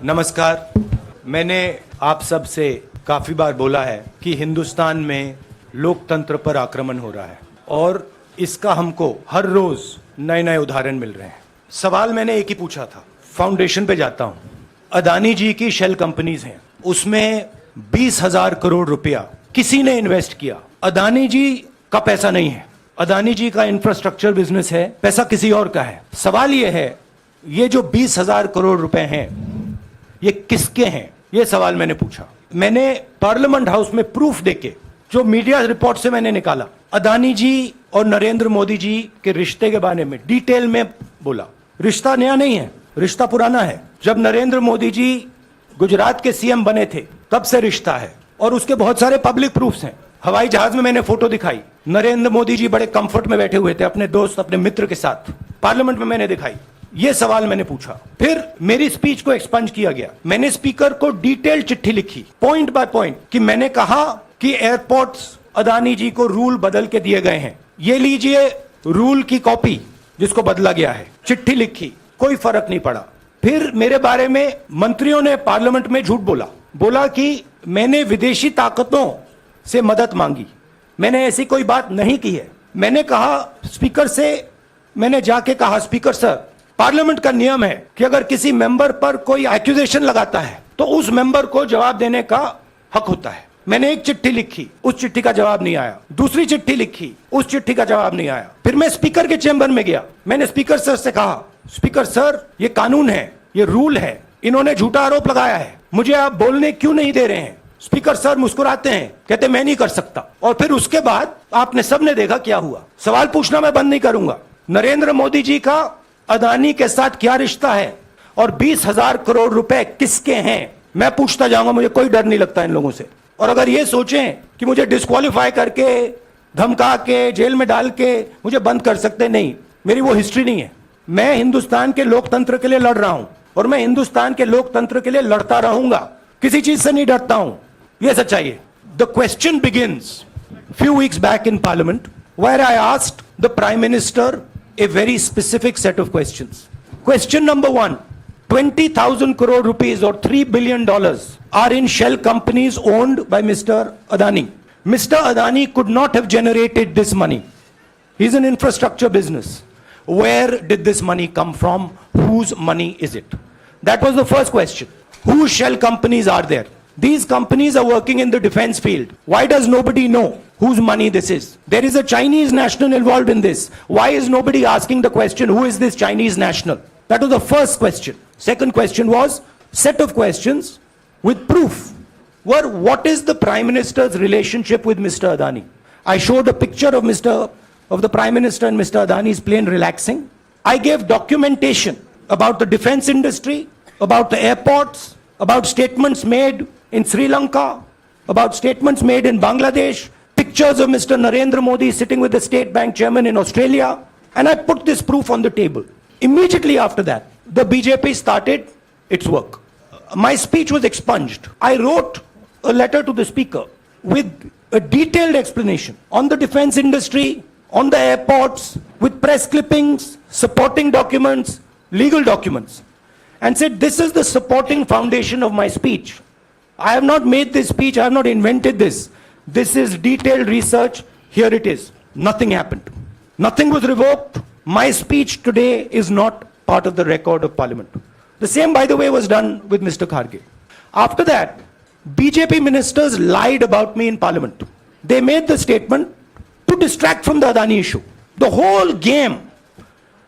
नमस्कार। मैंने आप सब से काफी बार बोला है कि हिंदुस्तान में लोकतंत्र पर आक्रमण हो रहा है और इसका हमको हर रोज नए नए उदाहरण मिल रहे हैं। सवाल मैंने एक ही पूछा था, फाउंडेशन पे जाता हूं, अदानी जी की शेल कंपनीज हैं, उसमें 20,000 करोड़ रुपया किसी ने इन्वेस्ट किया। अदानी जी का पैसा नहीं है, अदानी जी का इंफ्रास्ट्रक्चर बिजनेस है, पैसा किसी और का है। सवाल यह है, ये जो 20,000 करोड़ रुपए हैं ये किसके हैं? ये सवाल मैंने पूछा। मैंने पार्लियामेंट हाउस में प्रूफ देके, जो मीडिया रिपोर्ट से मैंने निकाला, अदानी जी और नरेंद्र मोदी जी के रिश्ते के बारे में डिटेल में बोला। रिश्ता नया नहीं है, रिश्ता पुराना है। जब नरेंद्र मोदी जी गुजरात के सीएम बने थे तब से रिश्ता है और उसके बहुत सारे पब्लिक प्रूफ्स हैं। हवाई जहाज में मैंने फोटो दिखाई, नरेंद्र मोदी जी बड़े कंफर्ट में बैठे हुए थे अपने दोस्त, अपने मित्र के साथ। पार्लियामेंट में मैंने दिखाई। ये सवाल मैंने पूछा। फिर मेरी स्पीच को एक्सपंज किया गया। मैंने स्पीकर को डिटेल चिट्ठी लिखी, पॉइंट बाय पॉइंट, कि मैंने कहा कि एयरपोर्ट्स अदानी जी को रूल बदल के दिए गए हैं, ये लीजिए रूल की कॉपी जिसको बदला गया है। चिट्ठी लिखी, कोई फर्क नहीं पड़ा। फिर मेरे बारे में मंत्रियों ने पार्लियामेंट में झूठ बोला कि मैंने विदेशी ताकतों से मदद मांगी। मैंने ऐसी कोई बात नहीं की है। मैंने कहा स्पीकर से, मैंने जाके कहा, स्पीकर सर, पार्लियामेंट का नियम है कि अगर किसी मेंबर पर कोई एक्यूजेशन लगाता है तो उस मेंबर को जवाब देने का हक होता है। मैंने एक चिट्ठी लिखी, उस चिट्ठी का जवाब नहीं आया। दूसरी चिट्ठी लिखी, उस चिट्ठी का जवाब नहीं आया। फिर मैं स्पीकर के चेंबर में गया। मैंने स्पीकर सर से कहा, स्पीकर सर, ये कानून है, ये रूल है, इन्होंने झूठा आरोप लगाया है, मुझे आप बोलने क्यों नहीं दे रहे हैं? स्पीकर सर मुस्कुराते हैं, कहते मैं नहीं कर सकता। और फिर उसके बाद आपने सबने देखा क्या हुआ। सवाल पूछना मैं बंद नहीं करूंगा। नरेंद्र मोदी जी का अदानी के साथ क्या रिश्ता है और 20,000 करोड़ रुपए किसके हैं, मैं पूछता जाऊंगा। मुझे कोई डर नहीं लगता इन लोगों से। और अगर ये सोचें कि मुझे डिस्क्वालीफाई करके, धमका के, जेल में डाल के मुझे बंद कर सकते, नहीं, मेरी वो हिस्ट्री नहीं है। मैं हिंदुस्तान के लोकतंत्र के लिए लड़ रहा हूं और मैं हिंदुस्तान के लोकतंत्र के लिए लड़ता रहूंगा। किसी चीज से नहीं डरता हूं, यह सच्चाई है। The question begins few weeks back in parliament where I asked the prime minister a very specific set of questions. Question number 1, 20,000 crore rupees or $3 billion are in shell companies owned by Mr. Adani. Mr. Adani could not have generated this money. He's an infrastructure business. Where did this money come from? Whose money is it? That was the first question. Whose shell companies are there? These companies are working in the defense field. Why does nobody know whose money this is? There is a Chinese national involved in this. Why is nobody asking the question, who is this Chinese national? That was the first question. Second question was, set of questions with proof were, what is the Prime Minister's relationship with Mr. Adani? I showed a picture of the Prime Minister and Mr. Adani's plane relaxing. I gave documentation about the defense industry, about the airports, about statements made in Sri Lanka, about statements made in Bangladesh, pictures of Mr. Narendra Modi sitting with the State Bank chairman in Australia, and I put this proof on the table. Immediately after that, the BJP started its work. My speech was expunged. I wrote a letter to the speaker with a detailed explanation on the defense industry, on the airports, with press clippings, supporting documents, legal documents, and said, this is the supporting foundation of my speech. I have not made this speech, I have not invented this. This is detailed research, here it is. Nothing happened. Nothing was revoked. My speech today is not part of the record of Parliament. The same, by the way, was done with Mr. Kharge. After that, BJP ministers lied about me in Parliament. They made the statement to distract from the Adani issue. The whole game,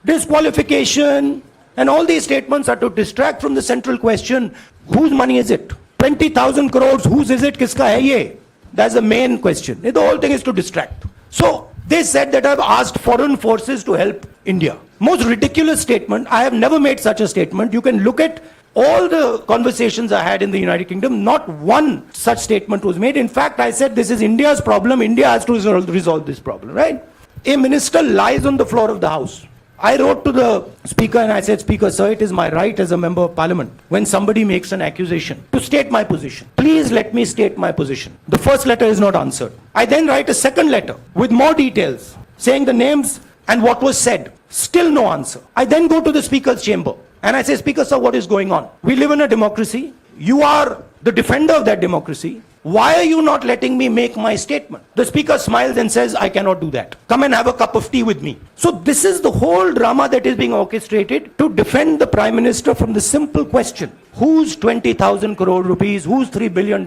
disqualification, and all these statements are to distract from the central question, whose money is it? 20,000 crores, whose is it? Kiska hai ye? That's the main question. The whole thing is to distract. So they said that I've asked foreign forces to help India. Most ridiculous statement. I have never made such a statement. You can look at all the conversations I had in the United Kingdom. Not one such statement was made. In fact, I said this is India's problem. India has to resolve this problem, right? A minister lies on the floor of the House. I wrote to the speaker and I said, Speaker, sir, it is my right as a member of parliament, when somebody makes an accusation, to state my position. Please let me state my position. The first letter is not answered. I then write a second letter with more details, saying the names and what was said. Still no answer. I then go to the speaker's chamber And I say, Speaker, sir, what is going on? We live in a democracy. You are the defender of that democracy. Why are you not letting me make my statement? The Speaker smiles and says, I cannot do that. Come and have a cup of tea with me. So this is the whole drama that is being orchestrated to defend the Prime Minister from the simple question. Whose 20,000 crore rupees, whose $3 billion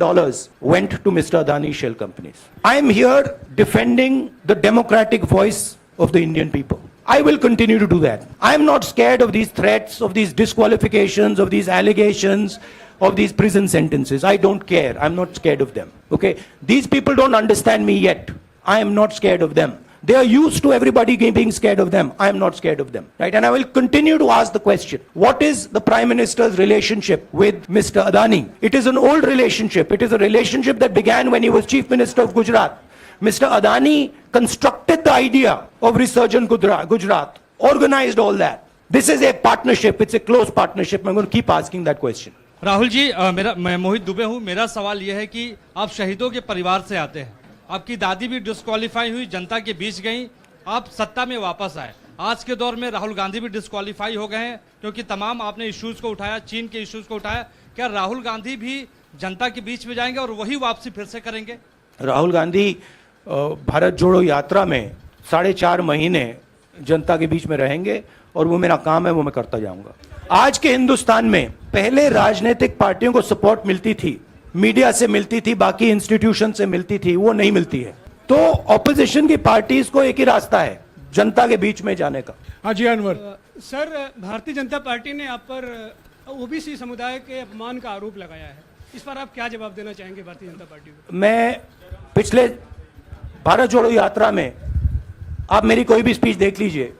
went to Mr. Adani shell companies? I am here defending the democratic voice of the Indian people. I will continue to do that. I am not scared of these threats, of these disqualifications, of these allegations, of these prison sentences. I don't care. I'm not scared of them. Okay? These people don't understand me yet. I am not scared of them. They are used to everybody being scared of them. I am not scared of them. Right? And I will continue to ask the question, what is the Prime Minister's relationship with Mr. Adani? It is an old relationship. It is a relationship that began when he was Chief Minister of Gujarat. Mr. Adani constructed the idea of Resurgent Gujarat, organized all that. This is a partnership. It's a close partnership. I'm going to keep asking that question. Rahul ji, मैं मोहित दुबे हूं। मेरा सवाल यह है कि आप शहीदों के परिवार से आते हैं। आपकी दादी भी डिस्क्वालीफाई हुई, जनता के बीच गई, आप सत्ता में वापस आए। आज के दौर में राहुल गांधी भी डिस्क्वालीफाई हो गए हैं क्योंकि तमाम आपने इश्यूज को उठाया, चीन के इश्यूज को उठाया। क्या राहुल गांधी भी जनता के बीच में जाएंगे और वही वापसी फिर से करेंगे? राहुल गांधी भारत जोड़ो यात्रा में 4.5 महीने जनता के बीच में रहेंगे और वो मेरा काम है, वो मैं करता जाऊंगा। आज के हिंदुस्तान में पहले राजनीतिक पार्टियों को सपोर्ट मिलती थी, मीडिया से मिलती थी, बाकी इंस्टीट्यूशन से मिलती थी, वो नहीं मिलती है। तो ऑपोजिशन की पार्टीज को एक ही रास्ता है, जनता के बीच में जाने का। हाँ जी अनवर सर, भारतीय जनता पार्टी ने आप पर ओबीसी समुदाय के अपमान का आरोप लगाया है। इस पर आप क्या जवाब देना चाहेंगे भारतीय जनता पार्टी को? मैं पिछले भारत जोड़ो यात्रा में, आप मेरी कोई भी स्पीच देख लीजिए,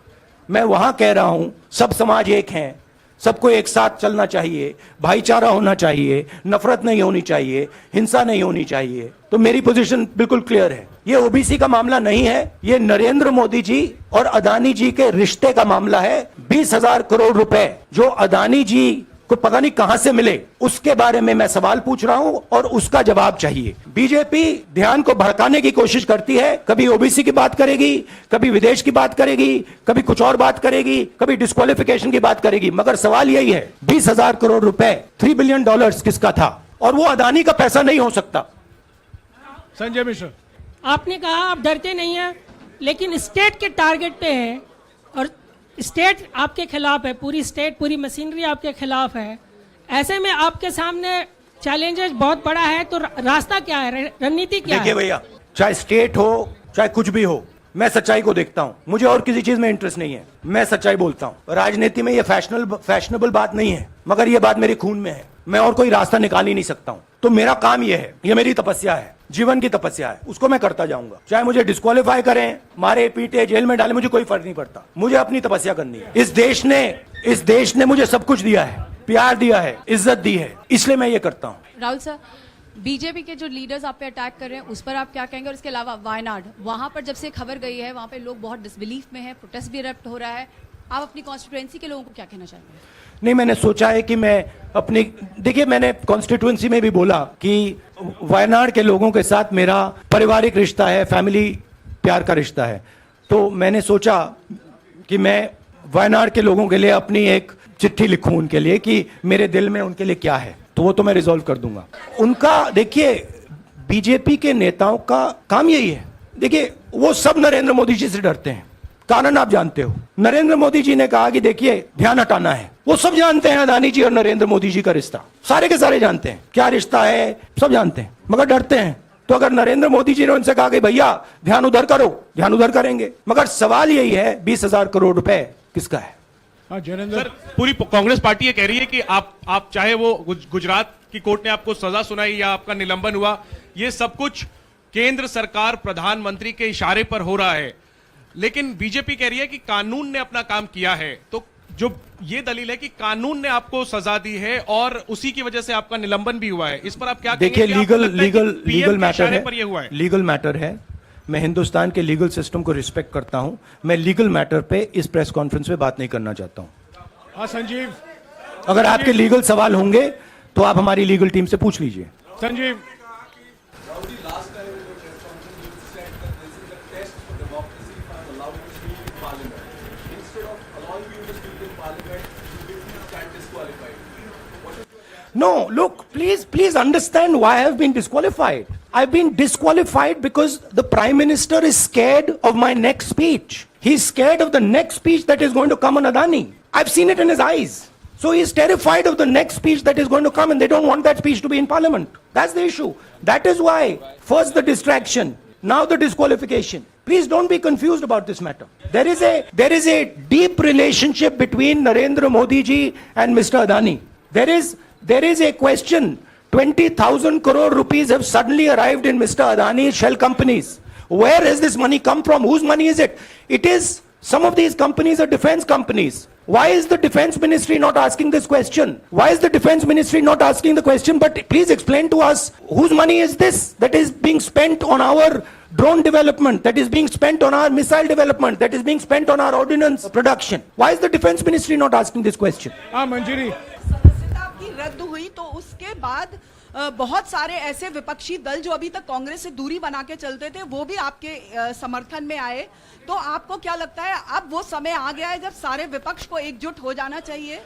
मैं वहां कह रहा हूं सब समाज एक हैं, सबको एक साथ चलना चाहिए, भाईचारा होना चाहिए, नफरत नहीं होनी चाहिए, हिंसा नहीं होनी चाहिए। तो मेरी पोजीशन बिल्कुल क्लियर है। ये ओबीसी का मामला नहीं है, ये नरेंद्र मोदी जी और अदानी जी के रिश्ते का मामला है। 20,000 करोड़ रुपए जो अदानी जी को पता नहीं कहां से मिले, उसके बारे में मैं सवाल पूछ रहा हूं और उसका जवाब चाहिए। बीजेपी ध्यान को भड़काने की कोशिश करती है, कभी ओबीसी की बात करेगी, कभी विदेश की बात करेगी, कभी कुछ और बात करेगी, कभी डिस्क्वालिफिकेशन की बात करेगी, मगर सवाल यही है 20,000 करोड़ रुपए, $3 बिलियन किसका था? और वो अदानी का पैसा नहीं हो सकता। संजय मिश्र, आपने कहा आप डरते नहीं हैं, लेकिन स्टेट के टारगेट पे हैं और स्टेट आपके खिलाफ है, पूरी स्टेट, पूरी मशीनरी आपके खिलाफ है। ऐसे में आपके सामने चैलेंजेस बहुत बड़ा है, तो रास्ता क्या है, रणनीति क्या है? देखिए भैया, चाहे स्टेट हो, चाहे कुछ भी हो, मैं सच्चाई को देखता हूं। मुझे और किसी चीज में इंटरेस्ट नहीं है, मैं सच्चाई बोलता हूं। राजनीति में ये फैशनेबल बात नहीं है, मगर ये बात मेरे खून में है। मैं और कोई रास्ता निकाल ही नहीं सकता हूं। तो मेरा काम ये है, ये मेरी तपस्या है, जीवन की तपस्या है, उसको मैं करता जाऊंगा। चाहे मुझे डिस्क्वालीफाई करें, मारे पीटे, जेल में डाले, मुझे कोई फर्क नहीं पड़ता। मुझे अपनी तपस्या करनी है। इस देश ने मुझे सब कुछ दिया है, प्यार दिया है, इज्जत दी है, इसलिए मैं ये करता हूं। राहुल सर, बीजेपी के जो लीडर्स आप पे अटैक कर रहे हैं उस पर आप क्या कहेंगे? और इसके अलावा वायनाड, वहां पर जब से खबर गई है, वहां पे लोग बहुत डिसबिलीफ में हैं, प्रोटेस्ट भी इरप्ट हो रहा है। आप अपनी कॉन्स्टिट्यूएंसी के लोगों को क्या कहना चाहेंगे? नहीं, मैंने सोचा है कि मैं अपनी, देखिए मैंने कॉन्स्टिट्यूएंसी में भी बोला कि वायनाड के लोगों के साथ मेरा पारिवारिक रिश्ता है, फैमिली प्यार का रिश्ता है। तो मैंने सोचा कि मैं वायनाड के लोगों के लिए अपनी एक चिट्ठी लिखूं उनके लिए कि मेरे दिल में उनके लिए क्या है, तो वो तो मैं रिजॉल्व कर दूंगा। उनका, देखिए बीजेपी के नेताओं का काम यही है। देखिए वो सब नरेंद्र मोदी जी से डरते हैं, कारण आप जानते हो। नरेंद्र मोदी जी ने कहा कि देखिए ध्यान हटाना है, वो सब जानते हैं अदानी जी और नरेंद्र मोदी जी का रिश्ता, सारे के सारे जानते हैं क्या रिश्ता है, सब जानते हैं, मगर डरते हैं। तो अगर नरेंद्र मोदी जी ने उनसे कहा कि भैया ध्यान उधर करो, ध्यान उधर करेंगे। मगर सवाल यही है 20,000 करोड़ रुपए किसका है? सर, पूरी कांग्रेस पार्टी ये कह रही है कि आप चाहे वो गुजरात की कोर्ट ने आपको सजा सुनाई या आपका निलंबन हुआ, ये सब कुछ केंद्र सरकार प्रधानमंत्री के इशारे पर हो रहा है। लेकिन बीजेपी कह रही है कि कानून ने अपना काम किया है। तो जो ये दलील है कि कानून ने आपको सजा दी है और उसी की वजह से आपका निलंबन भी हुआ है, इस पर आप क्या देखिए लीगल मैटर है, पर ये हुआ है? लीगल मैटर है। मैं हिंदुस्तान के लीगल सिस्टम को रिस्पेक्ट करता हूं। मैं लीगल मैटर पे इस प्रेस कॉन्फ्रेंस में बात नहीं करना चाहता हूं। हाँ संजीव, अगर आपके लीगल सवाल होंगे तो आप हमारी लीगल टीम से पूछ लीजिए। Sanjeev, No, look, please understand why I have been disqualified. I've been disqualified because the Prime Minister is scared of my next speech. He's scared of the next speech that is going to come on Adani. I've seen it in his eyes. So he's terrified of the next speech that is going to come, and they don't want that speech to be in Parliament. That's the issue. That is why, first the distraction, now the disqualification. Please don't be confused about this matter. There is a deep relationship between Narendra Modi ji and Mr. Adani. There is a question. 20,000 crore rupees have suddenly arrived in Mr. Adani's shell companies. Where has this money come from? Whose money is it? It is, some of these companies are defense companies. Why is the defense ministry not asking this question? Why is the defense ministry not asking the question? But please explain to us, whose money is this that is being spent on our drone development, that is being spent on our missile development, that is being spent on our ordnance production? Why is the defense ministry not asking this question? मंजरी सदस्यता आपकी रद्द हुई तो उसके बाद बहुत सारे ऐसे विपक्षी दल जो अभी तक कांग्रेस से दूरी बना के चलते थे वो भी आपके समर्थन में आए। तो आपको क्या लगता है अब वो समय आ गया है जब सारे विपक्ष को एकजुट हो जाना चाहिए?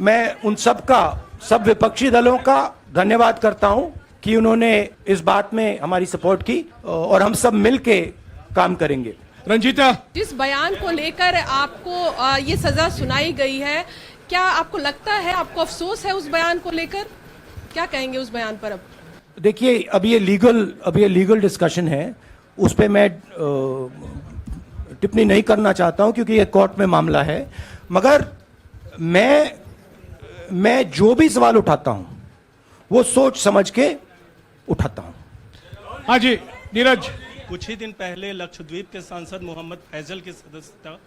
मैं उन सब विपक्षी दलों का धन्यवाद करता हूं कि उन्होंने इस बात में हमारी सपोर्ट की और हम सब मिलके काम करेंगे। रंजीता जिस बयान को लेकर आपको ये सजा सुनाई गई है, क्या आपको लगता है, आपको अफसोस है उस बयान को लेकर? क्या कहेंगे उस बयान पर? अब देखिए, अब ये लीगल डिस्कशन है, उस पे मैं टिप्पणी नहीं करना चाहता हूं क्योंकि ये कोर्ट में मामला है। मगर मैं जो भी सवाल उठाता हूं वो सोच समझ के उठाता हूं। हाँ जी नीरज। कुछ ही दिन पहले लक्षद्वीप के सांसद मोहम्मद फैजल की सदस्यता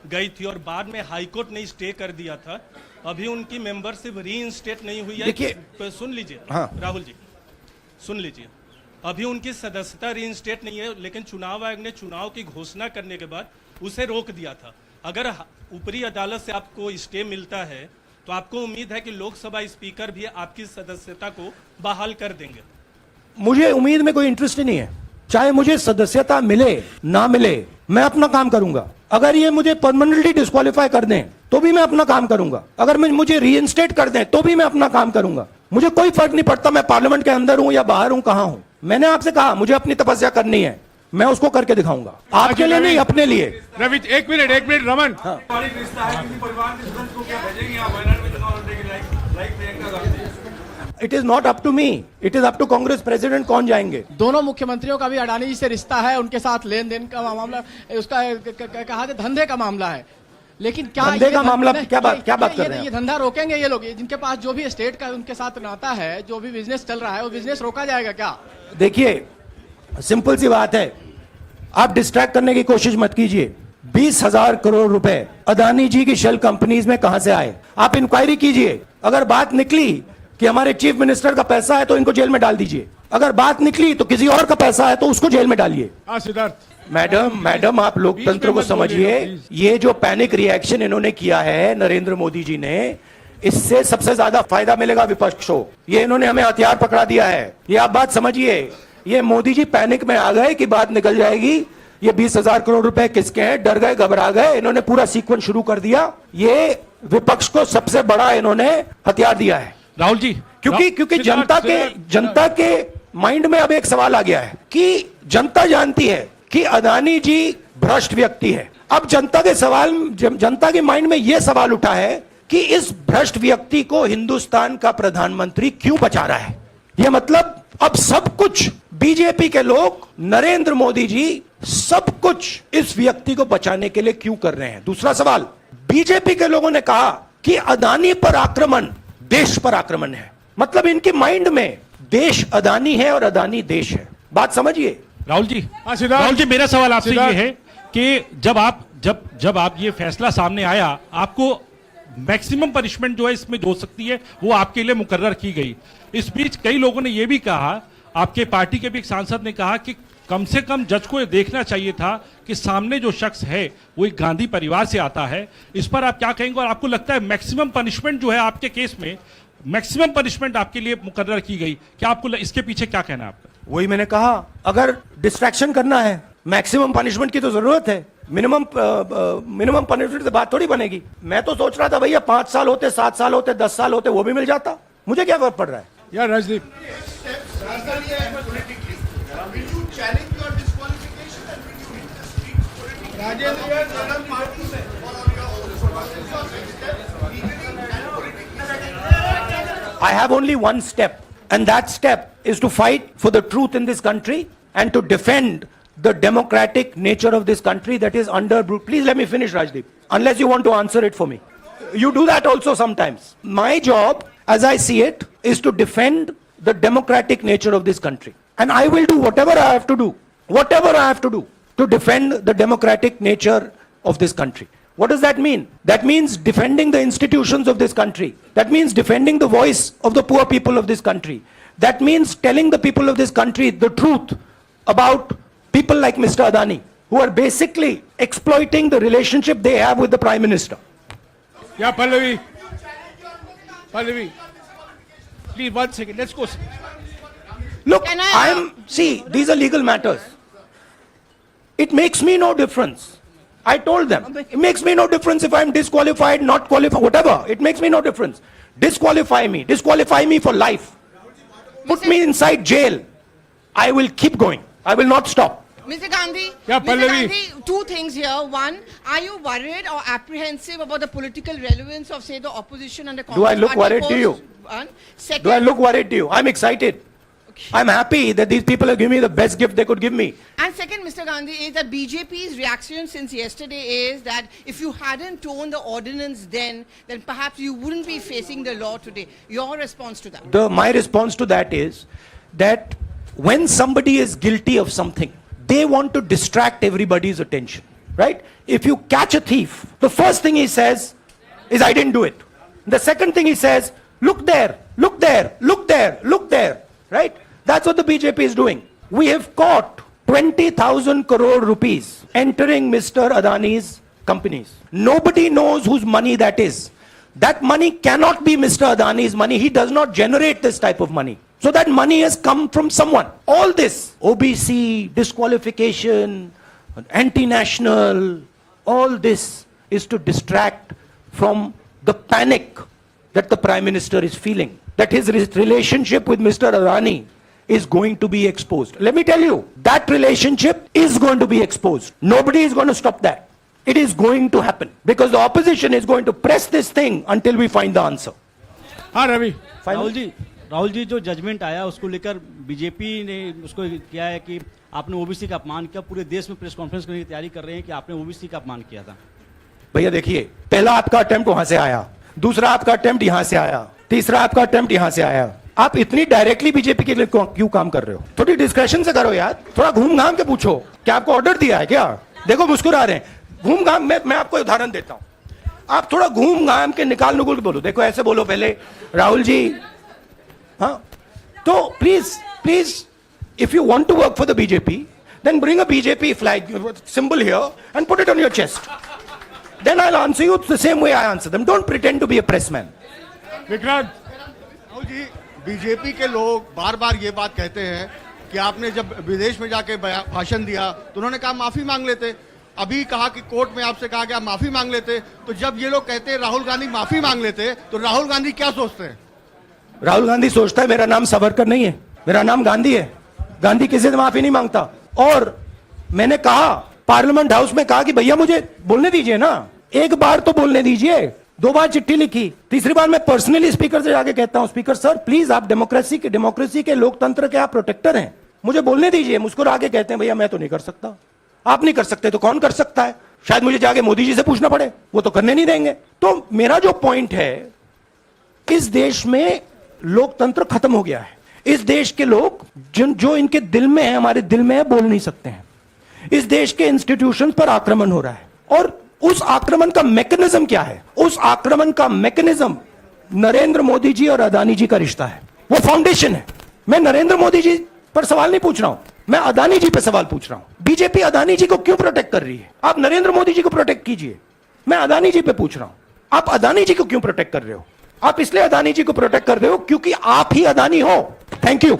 गई थी और बाद में हाईकोर्ट ने स्टे कर दिया था। अभी उनकी मेंबरशिप रीइंस्टेट नहीं हुई है। देखिए, सुन लीजिए। हाँ। राहुल जी सुन लीजिए, अभी उनकी सदस्यता रीइंस्टेट नहीं है, लेकिन चुनाव आयोग ने चुनाव की घोषणा करने के बाद उसे रोक दिया था। अगर ऊपरी अदालत से आपको स्टे मिलता है तो आपको उम्मीद है कि लोकसभा स्पीकर भी आपकी सदस्यता को बहाल कर देंगे? मुझे उम्मीद में कोई इंटरेस्ट ही नहीं है। चाहे मुझे सदस्यता मिले ना मिले, मैं अपना काम करूंगा। अगर ये मुझे परमानेंटली डिस्क्वालीफाई कर दें तो भी मैं अपना काम करूंगा। अगर मुझे रीइंस्टेट कर दें तो भी मैं अपना काम करूंगा। मुझे कोई फर्क नहीं पड़ता मैं पार्लियामेंट के अंदर हूं या बाहर हूं, कहां हूं। मैंने आपसे कहा मुझे अपनी तपस्या करनी है, मैं उसको करके दिखाऊंगा। आपके लिए नहीं, अपने लिए। रवि एक मिनट रमन। हाँ। It is not up to me, it is up to Congress president कौन जाएंगे। दोनों मुख्यमंत्रियों का भी अडानी जी से रिश्ता है, उनके साथ लेन देन का मामला, उसका कहा जाए धंधे का मामला है। लेकिन क्या धंधे का मामला, क्या बात कर रहे हैं? ये धंधा रोकेंगे ये लोग? जिनके पास जो भी स्टेट का उनके साथ नाता है, जो भी बिजनेस चल रहा है, वो बिजनेस रोका जाएगा क्या? देखिए, सिंपल सी बात है, आप डिस्ट्रैक्ट करने की कोशिश मत कीजिए। 20,000 करोड़ रुपए अदानी जी की शेल कंपनीज में कहां से आए? आप इंक्वायरी कीजिए। अगर बात निकली कि हमारे चीफ मिनिस्टर का पैसा है तो इनको जेल में डाल दीजिए। अगर बात निकली तो किसी और का पैसा है तो उसको जेल में डालिए। सिद्धार्थ। मैडम आप लोकतंत्र को समझिए। ये जो पैनिक रिएक्शन इन्होंने किया है नरेंद्र मोदी जी ने, इससे सबसे ज्यादा फायदा मिलेगा विपक्ष को। ये इन्होंने हमें हथियार पकड़ा दिया है, ये आप बात समझिए। ये मोदी जी पैनिक में आ गए कि बात निकल जाएगी, ये 20,000 करोड़ रुपए किसके हैं, डर गए, घबरा गए। इन्होंने पूरा सीक्वेंस शुरू कर दिया। ये विपक्ष को सबसे बड़ा इन्होंने हथियार दिया है। राहुल जी, क्योंकि जनता के माइंड में अब एक सवाल आ गया है कि जनता जानती है कि अदानी जी भ्रष्ट व्यक्ति है। अब जनता के माइंड में यह सवाल उठा है कि इस भ्रष्ट व्यक्ति को हिंदुस्तान का प्रधानमंत्री क्यों बचा रहा है। यह मतलब अब सब कुछ बीजेपी के लोग, नरेंद्र मोदी जी सब कुछ इस व्यक्ति को बचाने के लिए क्यों कर रहे हैं। दूसरा सवाल, बीजेपी के लोगों ने कहा कि अदानी पर आक्रमण देश पर आक्रमण है। मतलब इनके माइंड में देश अदानी है और अदानी देश है। बात समझिए। राहुल जी मेरा सवाल आपसे ये है कि जब आप ये फैसला सामने आया, आपको मैक्सिमम पनिशमेंट जो है इसमें हो सकती है वो आपके लिए मुकर्रर की गई। इस बीच कई लोगों ने ये भी कहा, आपके पार्टी के भी एक सांसद ने कहा कि कम से कम जज को ये देखना चाहिए था कि सामने जो शख्स है वो एक गांधी परिवार से आता है। इस पर आप क्या कहेंगे? और आपको लगता है मैक्सिमम पनिशमेंट जो है आपके केस में, मैक्सिमम पनिशमेंट आपके लिए मुकर्रर की गई, क्या आपको इसके पीछे क्या कहना है आपका? वही मैंने कहा, अगर डिस्ट्रैक्शन करना है, मैक्सिमम पनिशमेंट की तो जरूरत है। मिनिमम पनिशमेंट से बात थोड़ी बनेगी। मैं तो सोच रहा था भैया 5 साल होते, 7 साल होते, 10 साल होते, वो भी मिल जाता। मुझे क्या फर्क पड़ रहा है? या Rajdeep I have only one step, and that step is to fight for the truth in this country and to defend the democratic nature of this country that is under brute. Please let me finish, Rajdeep, unless you want to answer it for me. You do that also sometimes. My job, as I see it, is to defend the democratic nature of this country. And I will do whatever I have to do, to defend the democratic nature of this country. What does that mean? That means defending the institutions of this country. That means defending the voice of the poor people of this country. That means telling the people of this country the truth about people like Mr. Adani, who are basically exploiting the relationship they have with the Prime Minister. या Pallavi please 1 second, let's go. Look, Can I, see, these are legal matters. It makes me no difference. I told them, it makes me no difference if I'm disqualified, not qualified, whatever. It makes me no difference. Disqualify me for life. Put me inside jail. I will keep going. I will not stop. Mr. Gandhi, Yeah, Mr. Pallavi. Gandhi, two things here. One, are you worried or apprehensive about the political relevance of, say, the opposition and the Congress Do I look party worried to you? One. Second, Do I look worried to you? I'm excited. I'm happy that these people have given me the best gift they could give me. And second, Mr. Gandhi, is that BJP's reaction since yesterday is that if you hadn't torn the ordinance then perhaps you wouldn't be facing the law today. Your response to that? My response to that is that when somebody is guilty of something, they want to distract everybody's attention, right? If you catch a thief, the first thing he says is, I didn't do it. The second thing he says, look there, look there, look there, look there, right? That's what the BJP is doing. We have caught 20,000 crore rupees entering Mr. Adani's companies. Nobody knows whose money that is. That money cannot be Mr. Adani's money. He does not generate this type of money. So that money has come from someone. All this, OBC, disqualification, anti-national, all this is to distract from the panic that the Prime Minister is feeling, that his relationship with Mr. Adani is going to be exposed. Let me tell you, that relationship is going to be exposed. Nobody is going to stop that. It is going to happen because the opposition is going to press this thing until we find the answer. हाँ रवि राहुल जी जो judgement आया उसको लेकर BJP ने उसको किया है कि आपने ओबीसी का अपमान किया, पूरे देश में प्रेस कॉन्फ्रेंस करने की तैयारी कर रहे हैं कि आपने ओबीसी का अपमान किया था। भैया देखिए, पहला आपका अटेम्प्ट वहां से आया, दूसरा आपका अटेम्प्ट यहां से आया, तीसरा आपका अटेम्प्ट यहां से आया। आप इतनी डायरेक्टली बीजेपी के लिए क्यों काम कर रहे हो? थोड़ी डिस्कशन से करो यार, थोड़ा घूम घाम के पूछो। क्या आपको ऑर्डर दिया है क्या? देखो मुस्कुरा रहे हैं। घूम घाम, मैं आपको उदाहरण देता हूं, आप थोड़ा घूम घाम के निकाल नुकुल के बोलो। देखो ऐसे बोलो पहले, राहुल जी, हाँ, तो please if you want to work for the BJP, then bring a BJP flag symbol here and put it on your chest. Then I'll answer you the same way I answer them. Don't pretend to be a pressman. Vikrant Rahul ji, BJP के लोग बार बार ये बात कहते हैं कि आपने जब विदेश में जाके भाषण दिया तो उन्होंने कहा माफी मांग लेते। अभी कहा कि कोर्ट में आपसे कहा गया माफी मांग लेते। तो जब ये लोग कहते हैं राहुल गांधी माफी मांग लेते, तो राहुल गांधी क्या सोचते हैं? राहुल गांधी सोचता है मेरा नाम सावरकर नहीं है, मेरा नाम गांधी है। गांधी किसी से माफी नहीं मांगता। और मैंने कहा पार्लियामेंट हाउस में, कहा कि भैया मुझे बोलने दीजिए ना, एक बार तो बोलने दीजिए। 2 बार चिट्ठी लिखी, तीसरी बार मैं पर्सनली स्पीकर से जाके कहता हूं, स्पीकर सर प्लीज, आप डेमोक्रेसी के लोकतंत्र के आप प्रोटेक्टर हैं, मुझे बोलने दीजिए। मुस्कुरा के कहते हैं भैया मैं तो नहीं कर सकता। आप नहीं कर सकते तो कौन कर सकता है? शायद मुझे जाके मोदी जी से पूछना पड़े, वो तो करने नहीं देंगे। तो मेरा जो पॉइंट है, इस देश में लोकतंत्र खत्म हो गया है। इस देश के लोग जो इनके दिल में है, हमारे दिल में है, बोल नहीं सकते हैं। इस देश के इंस्टीट्यूशंस पर आक्रमण हो रहा है। और उस आक्रमण का मैकेनिज्म क्या है? उस आक्रमण का मैकेनिज्म नरेंद्र मोदी जी और अदानी जी का रिश्ता है, वो फाउंडेशन है। मैं नरेंद्र मोदी जी पर सवाल नहीं पूछ रहा हूं, मैं अदानी जी पे सवाल पूछ रहा हूं। बीजेपी अदानी जी को क्यों प्रोटेक्ट कर रही है? आप नरेंद्र मोदी जी को प्रोटेक्ट कीजिए, मैं अदानी जी पे पूछ रहा हूं, आप अदानी जी को क्यों प्रोटेक्ट कर रहे हो? आप इसलिए अदानी जी को प्रोटेक्ट कर रहे हो क्योंकि आप ही अदानी हो। Thank you.